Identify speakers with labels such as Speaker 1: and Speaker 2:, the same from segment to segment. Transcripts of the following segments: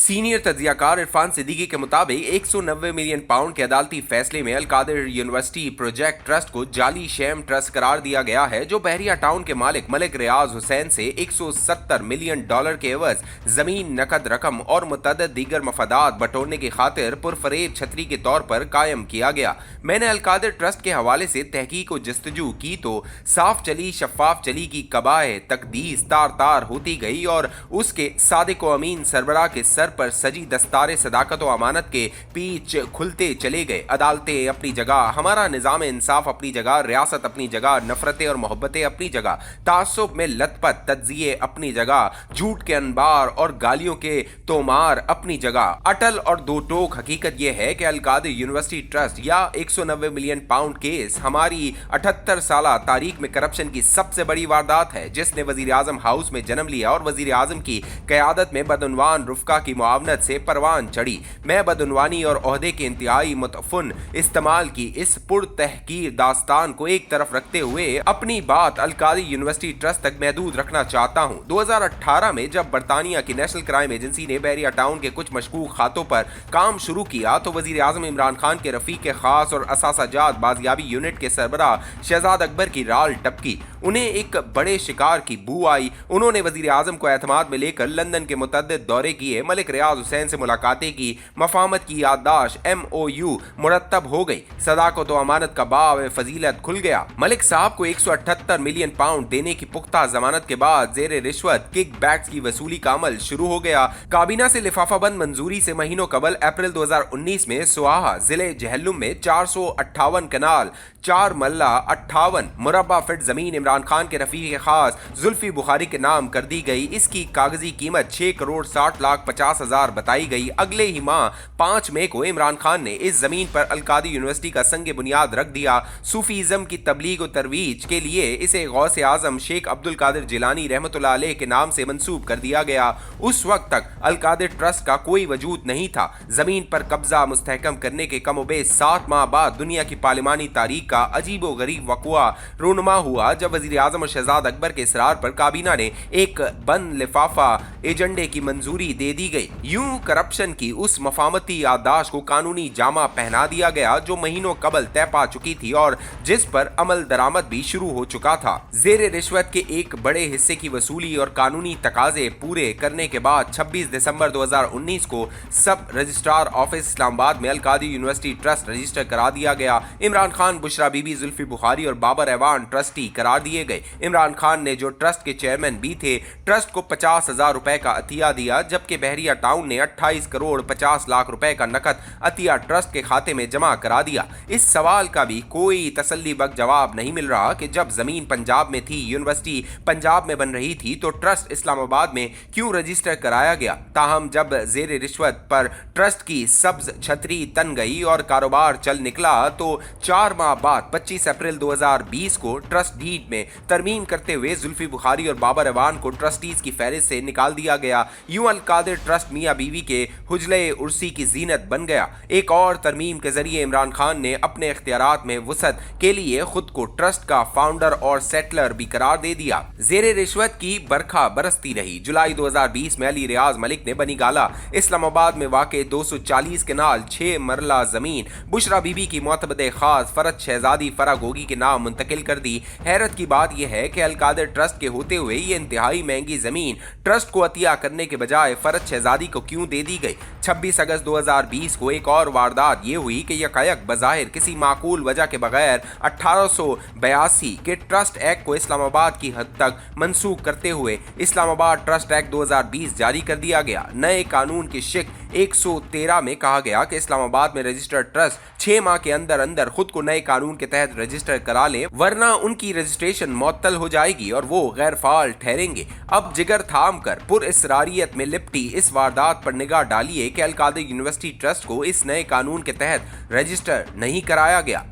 Speaker 1: Senior तज्जियाकार Irfan Siddiqui के मुताबिक 190 million pound के अदालती फैसले में अलकादिर यूनिवर्सिटी प्रोजेक्ट ट्रस्ट को जाली शैम ट्रस्ट करार दिया गया है, जो बहरिया टाउन के मालिक मलिक रियाज हुसैन से 170 मिलियन डॉलर के एवज जमीन, नकद रकम और मुतअद्दिद दीगर मफादात बटोरने की खातिर पुरफरेब छतरी के तौर पर कायम किया गया। मैंने अलकादिर ट्रस्ट के हवाले से तहकीक व जस्तजू की तो साफ चली शफाफ चली की कबाए तकदीस तार तार होती गई और उसके सादिक व अमीन सरबराह के सर पर सजी दस्तारे सदाकत व अमानत के पीछ खुलते चले गए। अदालतें अपनी जगह, हमारा निज़ाम इंसाफ अपनी जगह, रियासत अपनी जगह, नफरतें और मोहब्बतें अपनी जगह, तासुब में लथपथ तज्जिए अपनी जगह, झूठ के अनबार और गालियों के तोमार अपनी जगह। अटल और दो टोक हकीकत यह है कि अलकादिर यूनिवर्सिटी ट्रस्ट या 190 मिलियन पाउंड केस हमारी 78 साला तारीख में करप्शन की सबसे बड़ी वारदात है, जिसने वजीर आजम हाउस में जन्म लिया और वजीर आजम की क़यादत में बदउनवान रुफ़का की मुआवनत से परवान चढ़ी। मैं बदउनवानी और ओहदे के इंतहाई मुतफुन इस्तेमाल की इस पुरतहकीर दास्तान को एक तरफ रखते हुए अपनी बात अलकादिर यूनिवर्सिटी ट्रस्ट तक महदूद रखना चाहता हूँ। 2018 में जब बरतानिया की नेशनल क्राइम एजेंसी ने बहरिया टाउन के कुछ मशकूक खातों पर काम शुरू किया तो वजीर आजम इमरान खान के रफीक खास और असासाजात बाजियाबी यूनिट के सरबराह शहजाद अकबर की राल टपकी। उन्हें एक बड़े शिकार की बू आई। उन्होंने वजीर आजम को एतमाद में लेकर लंदन के मुतअद्दिद दौरे किए, मलिक रियाज हुसैन से मुलाकातें की, मफाहमत की याददाश्त MOU मुरतब हो गई, सदाकत व अमानत का बाब फजीलत खुल गया। मलिक साहब को 178 मिलियन पाउंड देने की पुख्ता जमानत के बाद जेर रिश्वत किक बैक्स की वसूली का अमल शुरू हो गया। काबीना से लिफाफा बंद मंजूरी से महीनों कबल अप्रैल 2019 में सुहाहा जिले जहलुम में 458 कनाल 4 मल्ला 58 मुरब्बा फीट जमीन इमरान खान के रफीक खास जुल्फी बुखारी के नाम कर दी गई। इसकी कागजी कीमत 6 करोड़ 60 लाख 50 हजार बताई गई। अगले ही माह 5 मई को इमरान खान ने इस जमीन पर अलकादिर यूनिवर्सिटी का संग बुनियाद रख दिया। सूफीज़म की तबलीग और तरवीज के लिए इसे गौसे आजम शेख अब्दुल कादिर जिलानी रहमतुल्लाह अलैह के नाम से मंसूब कर दिया गया। उस वक्त तक अलकादिर ट्रस्ट का कोई वजूद नहीं था। जमीन पर कब्जा मुस्तहकम करने के कमोबेश 7 माह बाद दुनिया की पार्लिमानी तारीख का अजीबो गरीब वक़ुआ रूनुमा हुआ, जब वज़ीर आज़म और शहजाद अकबर के इसरार पर काबीना ने एक बंद लिफाफा एजेंडे की मंजूरी दे दी गई। यूं करप्शन की उस मफामती याददाश्त को कानूनी जामा पहना दिया गया जो महीनों कबल तय पा चुकी थी और जिस पर अमल दरामद भी शुरू हो चुका था। जेर रिश्वत के एक बड़े हिस्से की वसूली और कानूनी तकाजे पूरे करने के बाद 26 दिसंबर 2019 को सब रजिस्ट्रार ऑफिस इस्लामाबाद में अलकादिर यूनिवर्सिटी ट्रस्ट रजिस्टर करा दिया गया। इमरान खान, बुशरा बीबी, जुल्फी बुखारी और बाबर ऐवान ट्रस्टी करार दिए गए। इमरान खान ने, जो ट्रस्ट के चेयरमैन भी थे, ट्रस्ट को 50,000 रुपए का अतिया दिया, जबकि बहरिया टाउन ने 28 करोड़ 50 लाख रुपए का नकद अतिया ट्रस्ट के खाते में जमा करा दिया। इस सवाल का भी कोई तसल्ली बख्श जवाब नहीं मिल रहा कि जब जमीन पंजाब में थी, यूनिवर्सिटी पंजाब में बन रही थी, तो ट्रस्ट इस्लामाबाद में क्यों रजिस्टर कराया गया। ताहम जब जेर रिश्वत पर ट्रस्ट की सब्ज छतरी तन गई और कारोबार चल निकला तो 4 माह बाद 25 अप्रैल 2020 को ट्रस्ट डीड में तरमीम करते हुए जुल्फी बुखारी और बाबर ऐवान को ट्रस्टीज की फहरिस्त से निकाल दिया गया। यूं अलकादिर ट्रस्ट मियां बीवी के हुजले उर्सी की जीनत बन गया। एक और तरमीम के जरिए इमरान खान ने अपने इख्तियारात में वसअत के लिए खुद को ट्रस्ट का फाउंडर और सेटलर भी करार दे दिया। जेर रिश्वत की बरखा बरसती रही। जुलाई 2020 में अली रियाज मलिक ने बनी गाला इस्लामाबाद में वाक़ 240 कनाल 6 मरला जमीन बुशरा बीबी की मोतबद खास फरत शहजादी फरा गोगी के नाम मुंतकिल कर दी। हैरत की बात यह है कि अलकादिर ट्रस्ट के होते हुए ये इंतहाई महंगी जमीन ट्रस्ट को अतिया करने के बजाय फरत शहजादी को क्यों दे दी गई। 26 अगस्त 2020 को एक और वारदात ये हुई कि यकायक बज़ाहिर किसी माकूल वजह के बगैर 1882 के ट्रस्ट एक्ट को इस्लामाबाद की हद तक मनसूख करते हुए इस्लामाबाद ट्रस्ट एक्ट 2020 जारी कर दिया गया। नए कानून की शिक 113 में कहा गया कि इस्लामाबाद में रजिस्टर्ड ट्रस्ट 6 माह के अंदर अंदर खुद को नए कानून के तहत रजिस्टर करा लें, वरना उनकी रजिस्ट्रेशन मुअत्तल हो जाएगी और वो गैर फाल ठहरेंगे। अब जिगर थाम कर पुरइसरारियत में लिपटी इस वारदात पर निगाह डालिए कि अलकादिर यूनिवर्सिटी ट्रस्ट को इस नए कानून के तहत रजिस्टर नहीं कराया गया।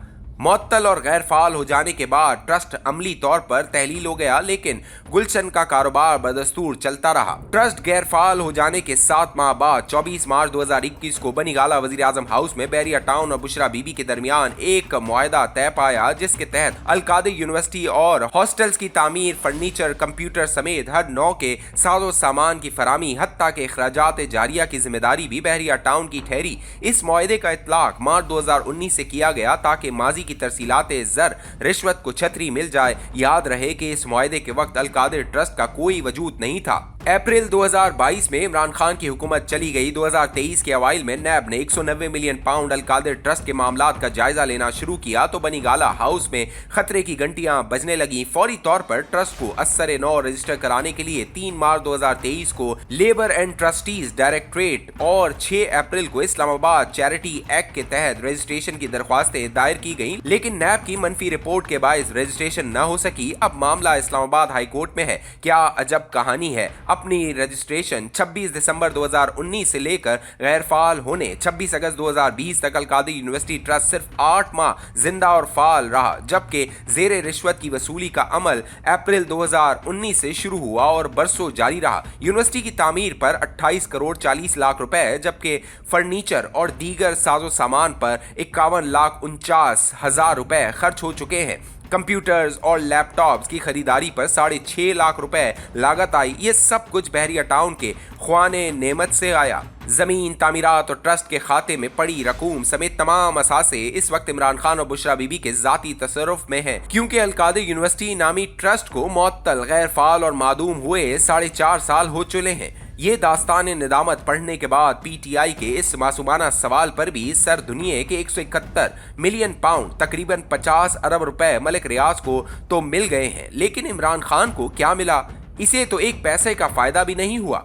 Speaker 1: मुअत्तल और गैर फाल हो जाने के बाद ट्रस्ट अमली तौर पर तहलील हो गया, लेकिन गुलशन का कारोबार बदस्तूर चलता रहा। ट्रस्ट गैर फाल हो जाने के 7 माह बाद 24 मार्च 2021 को बनीगाला वजीर आजम हाउस में बहरिया टाउन और बुशरा बीबी के दरमियान एक मुआहदा तय पाया, जिसके तहत अल-कादिर यूनिवर्सिटी और हॉस्टल्स की तामीर, फर्नीचर, कंप्यूटर समेत हर नौ के साजो सामान की फरामी, हत्ता के अखराजात जारिया की जिम्मेदारी भी बहरिया टाउन की ठहरी। इस मुआहदे का इतलाक मार्च 2019 से किया गया ताकि माजी की तरसीलाते ज़र रिश्वत को छतरी मिल जाए। याद रहे कि इस मुआहदे के वक्त अल-कादिर ट्रस्ट का कोई वजूद नहीं था। अप्रैल 2022 में इमरान खान की हुकूमत चली गई। 2023 के अवाइल में नैब ने 190 मिलियन पाउंड अल-कादिर ट्रस्ट के मामलात का जायजा लेना शुरू किया तो बनीगाला हाउस में खतरे की घंटियां बजने लगी। फौरी तौर पर ट्रस्ट को असर नौ रजिस्टर कराने के लिए 3 मार्च 2023 को लेबर एंड ट्रस्टीज डायरेक्टरेट और 6 अप्रैल को इस्लामाबाद चैरिटी एक्ट के तहत रजिस्ट्रेशन की दरख्वास्तें दायर की गईं, लेकिन नैब की मनफी रिपोर्ट के बायस रजिस्ट्रेशन न हो सकी। अब मामला इस्लामाबाद हाई कोर्ट में है। क्या अजब कहानी है। अपनी रजिस्ट्रेशन 26 दिसंबर 2019 से लेकर गैर फाल होने 26 अगस्त 2020 तक अल-कादिर यूनिवर्सिटी ट्रस्ट सिर्फ 8 माह जिंदा और फाल रहा, जबकि जेर रिश्वत की वसूली का अमल अप्रैल 2019 से शुरू हुआ और बरसों जारी रहा। यूनिवर्सिटी की तामीर पर 28 करोड़ 40 लाख रुपए, जबकि फर्नीचर और दीगर साजो सामान पर 51,49,000 रुपए खर्च हो चुके हैं। कंप्यूटर्स और लैपटॉप्स की खरीदारी पर 6.5 लाख रुपए लागत आई। ये सब कुछ बहरिया टाउन के ख्वाने नेमत से आया। जमीन, तामीरात और ट्रस्ट के खाते में पड़ी रकूम समेत तमाम असासे इस वक्त इमरान खान और बुशरा बीबी के जाती तसर्रुफ में हैं, क्योंकि अल-कादिर यूनिवर्सिटी नामी ट्रस्ट को मुअत्तल, गैर फाल और मादूम हुए 4.5 साल हो चुके हैं। ये दास्तान निदामत पढ़ने के बाद पीटीआई के इस मासूमाना सवाल पर भी सर दुनिया के 171 मिलियन पाउंड तकरीबन 50 अरब रुपए मलिक रियाज को तो मिल गए हैं, लेकिन इमरान खान को क्या मिला? इसे तो एक पैसे का फायदा भी नहीं हुआ।